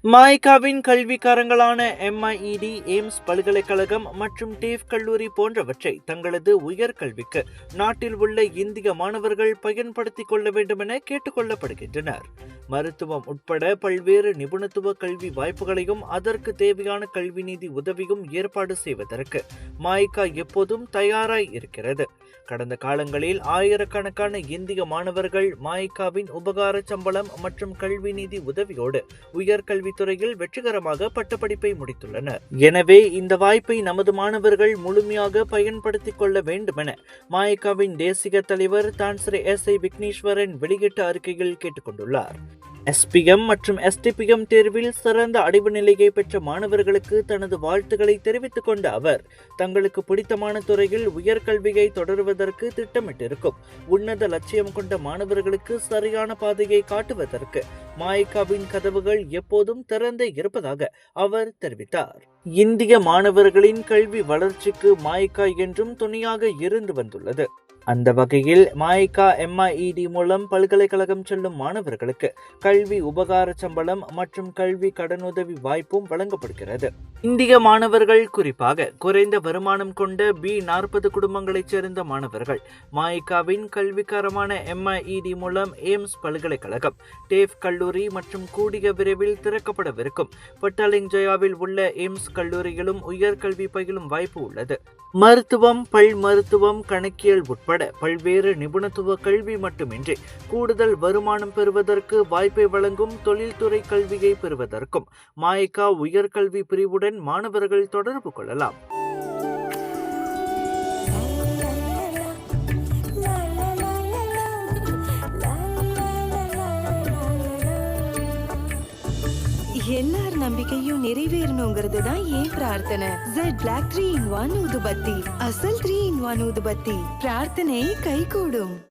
மாய்காவின் கல்விக்காரங்களான MIED, AIIMS பல்கலைக்கழகம் மற்றும் டேஃப் கல்லூரி போன்றவற்றை தங்களது உயர்கல்விக்கு நாட்டில் உள்ள இந்திய மாணவர்கள் பயன்படுத்திக் கொள்ள வேண்டும் என கேட்டுக் கொள்ளப்படுகின்றனர். மருத்துவம் உட்பட பல்வேறு நிபுணத்துவ கல்வி வாய்ப்புகளையும் அதற்கு தேவையான கல்வி நிதி உதவியும் ஏற்பாடு செய்வதற்கு மாய்கா எப்போதும் தயாராய் இருக்கிறது. கடந்த காலங்களில் ஆயிரக்கணக்கான இந்திய மாணவர்கள் மாய்காவின் உபகார சம்பளம் மற்றும் கல்வி நிதி உதவியோடு உயர்கல்வித்துறையில் வெற்றிகரமாக பட்டப்படிப்பை முடித்துள்ளனர். எனவே இந்த வாய்ப்பை நமது மாணவர்கள் முழுமையாக பயன்படுத்திக் கொள்ள வேண்டும் என மாய்காவின் தேசிய தலைவர் தான்ஸ்ரீ SI விக்னேஸ்வரன் வெளியிட்ட அறிக்கையில் கேட்டுக்கொண்டுள்ளார். SPM மற்றும் STPM தேர்வில் சிறந்த அடைவு நிலையை பெற்ற மாணவர்களுக்கு தனது வாழ்த்துக்களை தெரிவித்துக் கொண்ட அவர், தங்களுக்கு பிடித்தமான துறையில் உயர்கல்வியை தொடர்வதற்கு திட்டமிட்டிருக்கும் உன்னத லட்சியம் கொண்ட மாணவர்களுக்கு சரியான பாதையை காட்டுவதற்கு மாய்காவின் கதவுகள் எப்போதும் திறந்தே இருப்பதாக அவர் தெரிவித்தார். இந்திய மாணவர்களின் கல்வி வளர்ச்சிக்கு மாய்கா என்றும் துணையாக இருந்து வந்துள்ளது. அந்த வகையில் மாய்கா MIED மூலம் பல்கலைக்கழகம் செல்லும் மாணவர்களுக்கு கல்வி உபகார சம்பளம் மற்றும் கல்வி கடனுதவி வாய்ப்பும் வழங்கப்படுகிறது. இந்திய மாணவர்கள், குறிப்பாக குறைந்த வருமானம் கொண்ட B40 குடும்பங்களைச் சேர்ந்த மாணவர்கள் மாய்காவின் கல்விக்காரமான MIED மூலம் எய்ம்ஸ் பல்கலைக்கழகம், டேஃப் கல்லூரி மற்றும் கூடிய விரைவில் திறக்கப்படவிருக்கும் பட்டாலிங்ஜயாவில் உள்ள எய்ம்ஸ் கல்லூரியிலும் உயர்கல்வி பயிலும் வாய்ப்பு உள்ளது. மருத்துவம், பல் மருத்துவம், கணக்கியல் உட்பட பல்வேறு நிபுணத்துவ கல்வி மட்டுமின்றி கூடுதல் வருமானம் பெறுவதற்கு வாய்ப்பை வழங்கும் தொழில்துறை கல்வியை பெறுவதற்கும் மாய்கா உயர்கல்வி பிரிவுடன் மாணவர்கள் தொடர்பு கொள்ளலாம். எல்லார் நம்பிக்கையும் நிறைவேறணுங்கிறது தான் ஏன் பிரார்த்தனை. Z Black 3 in 1 ஊதுபத்தி, அசல் 3 in 1 ஊதுபத்தி, பிரார்த்தனை கைகூடும்.